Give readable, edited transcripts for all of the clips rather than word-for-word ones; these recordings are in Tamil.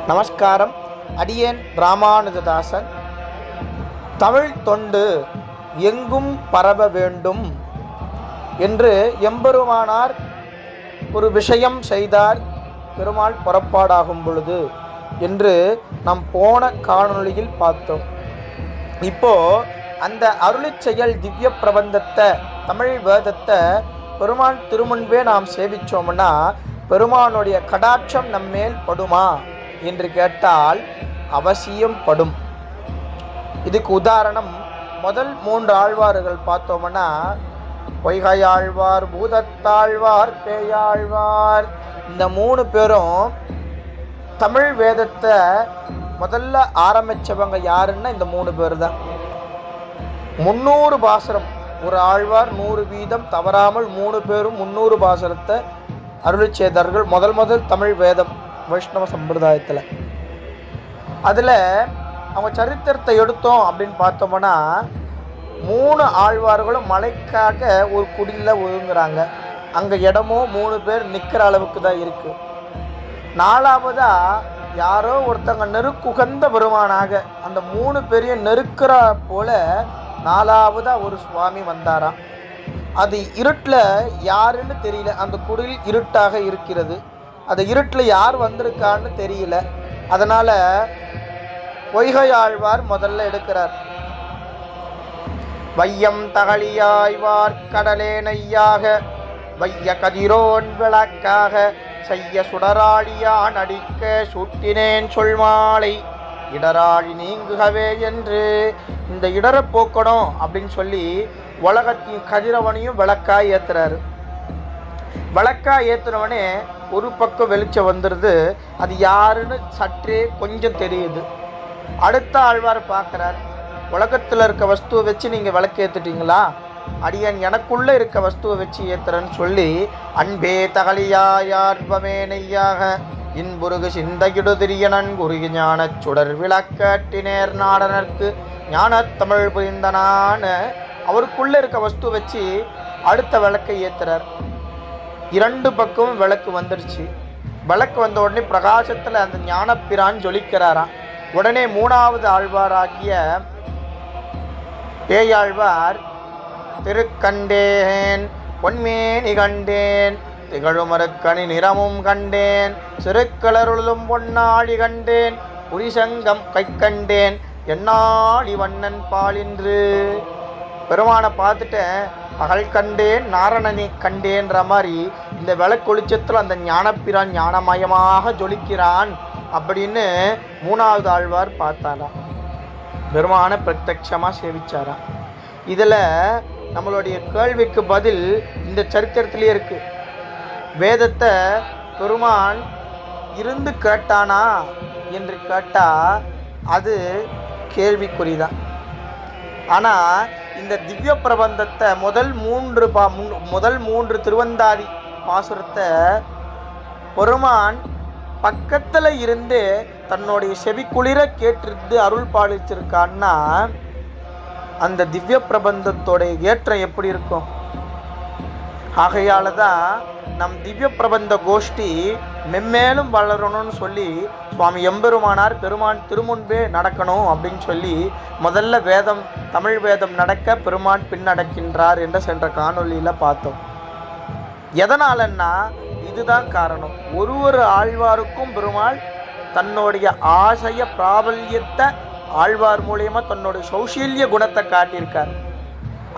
நமஸ்காரம். அடியேன் ராமானுஜதாசன். தமிழ் தொண்டு எங்கும் பரவ வேண்டும் என்று எம்பெருமானார் ஒரு விஷயம் செய்தார். பெருமாள் புறப்பாடாகும் பொழுது என்று நாம் போன காணொளியில் பார்த்தோம். இப்போ அந்த அருளிச் செயல் திவ்ய பிரபந்தத்தை, தமிழ் வேதத்தை பெருமான் திருமுன்பே நாம் சேவிச்சோம்னா பெருமானுடைய கடாட்சம் நம்மேல் படுமா என்று கேட்டால் அவசியம் படும். இதுக்கு உதாரணம் முதல் 3 ஆழ்வார்கள் பார்த்தோம்னா பொய்கையாழ்வார், பூதத்தாழ்வார், பேயாழ்வார். இந்த 3 பேரும் தமிழ் வேதத்தை முதல்ல ஆரம்பித்தவங்க யாருன்னா இந்த 3 பேர் தான். 300 பாசுரம், ஒரு ஆழ்வார் 100 வீதம் தவறாமல் 3 பேரும் 300 பாசுரத்தை அருளிச் செய்தார்கள். முதல் தமிழ் வேதம் வைஷ்ணவ சம்பிரதாயத்தில். அதில் அவங்க சரித்திரத்தை எடுத்தோம் அப்படின்னு பார்த்தோம்னா 3 ஆழ்வார்களும் மலைக்காக ஒரு குடியில் ஒதுங்குறாங்க. அங்கே இடமும் 3 பேர் நிற்கிற அளவுக்கு தான் இருக்குது. 4வதாக யாரோ ஒருத்தங்க நெருக்குகந்த பெருமானாக அந்த 3 பேரையும் நெருக்கிற போல 4வதாக ஒரு சுவாமி வந்தாராம். அது இருட்டில் யாருன்னு தெரியல. அந்த குடில் இருட்டாக இருக்கிறது. அந்த இருட்டில் யார் வந்திருக்கான்னு தெரியல. அதனால் பொய்கையாழ்வார் முதல்ல எடுக்கிறார். வையம் தகழியாய்வார் கடலே நையாக வைய கதிரோன் விளக்காக செய்ய சுடராழியான் அடிக்க சூட்டினேன் சொல்மாலை இடராழி நீங்குகவே என்று இந்த இடரை போக்கணும் அப்படின்னு சொல்லி உலகத்தையும் கதிரவனையும் விளக்காய் ஏற்றுறாரு. விளக்காய் ஏற்றுனவனே ஒரு பக்கம் வெளிச்சம் வந்துடுது. அது யாருன்னு சற்றே கொஞ்சம் தெரியுது. அடுத்த ஆழ்வார் பார்க்குறார். உலகத்தில் இருக்க வஸ்துவை வச்சு நீங்கள் விளக்கு ஏற்றுட்டீங்களா? அடியன் எனக்குள்ளே இருக்க வஸ்துவை வச்சு ஏற்றுறேன்னு சொல்லி அன்பே தகலியாயார்பமே நெய்யாக இன்புருகு சிந்தையிடுதிரியனன் குறுகி ஞான சுடர் விளக்கட்டினேர் நாடனருக்கு ஞான தமிழ் புரிந்தனான்னு அவருக்குள்ளே இருக்க வஸ்து வச்சு அடுத்த விளக்கை ஏற்றுறார். 2 பக்கமும் விளக்கு வந்துடுச்சு. விளக்கு வந்த உடனே பிரகாசத்தில் அந்த ஞானப்பிரான் ஜொலிக்கிறாராம். உடனே 3வது ஆழ்வாராகிய பேயாழ்வார் திருக்கண்டேன் பொன்மேனி கண்டேன் திகழுமருக்கணி நிறமும் கண்டேன் சிறுக்களருளும் பொன்னாழி கண்டேன் புரிசங்கம் கை கண்டேன் என்னாழி வண்ணன் பாலின்று. பெருமானை பார்த்துட்டேன், பகல் கண்டேன் நாரணனை கண்டேன்ற மாதிரி இந்த விளக்கொளிச்சத்தில் அந்த ஞானப்பிரான் ஞானமயமாக ஜொலிக்கிறான் அப்படின்னு 3வது ஆழ்வார் பார்த்தாராம். பெருமானை பிரத்யட்சமாக சேவிச்சாராம். இதில் நம்மளுடைய கேள்விக்கு பதில் இந்த சரித்திரத்திலே இருக்கு. வேதத்தை பெருமான் இருந்து கேட்டானா என்று கேட்டால் அது கேள்விக்குறிதான். ஆனால் இந்த திவ்ய பிரபந்தத்தை முதல் 3 திருவந்தாதி பாசுரத்தை பெருமான் பக்கத்தில் இருந்து தன்னுடைய செவிக்குளிர கேட்டிருந்து அருள் பாலிச்சிருக்கான்னா அந்த திவ்ய பிரபந்தத்தோடைய ஏற்றம் எப்படி இருக்கும்? ஆகையால் தான் நம் திவ்ய பிரபந்த கோஷ்டி மென்மேலும் வளரணும்னு சொல்லி சுவாமி எம்பெருமானார் பெருமான் திருமுன்பே நடக்கணும் அப்படின்னு சொல்லி முதல்ல தமிழ் வேதம் நடக்க பெருமான் பின்னடக்கின்றார் என்று சென்ற காணொலியில் பார்த்தோம். எதனாலன்னா இதுதான் காரணம். ஒரு ஆழ்வாருக்கும் பெருமாள் தன்னுடைய ஆசைய பிராபல்யத்தை ஆழ்வார் மூலியமாக தன்னுடைய சௌசல்ய குணத்தை காட்டியிருக்கார்.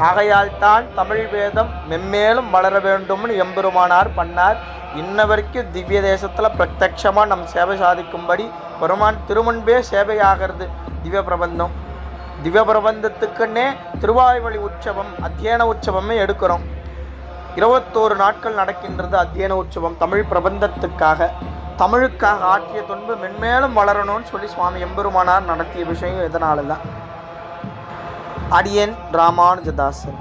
ஆகையால் தான் தமிழ் வேதம் மென்மேலும் வளர வேண்டும்னு எம்பெருமானார் பண்ணார். இன்ன வரைக்கும் திவ்ய தேசத்தில் பிரத்யட்சமாக நம் சேவை சாதிக்கும்படி பெருமான் திருமுன்பே சேவையாகிறது திவ்ய பிரபந்தம். திவ்ய பிரபந்தத்துக்குன்னே திருவாய்மொழி உற்சவம், அத்தியன உற்சவமே எடுக்கிறோம். 21 நாட்கள் நடக்கின்றது அத்தியன உற்சவம். தமிழ் பிரபந்தத்துக்காக, தமிழுக்காக ஆற்றிய தொன்பு மென்மேலும் வளரணும்னு சொல்லி சுவாமி எம்பெருமானார் நடத்திய விஷயம் இதனால தான். அடியேன் ராமானுஜதாசன்.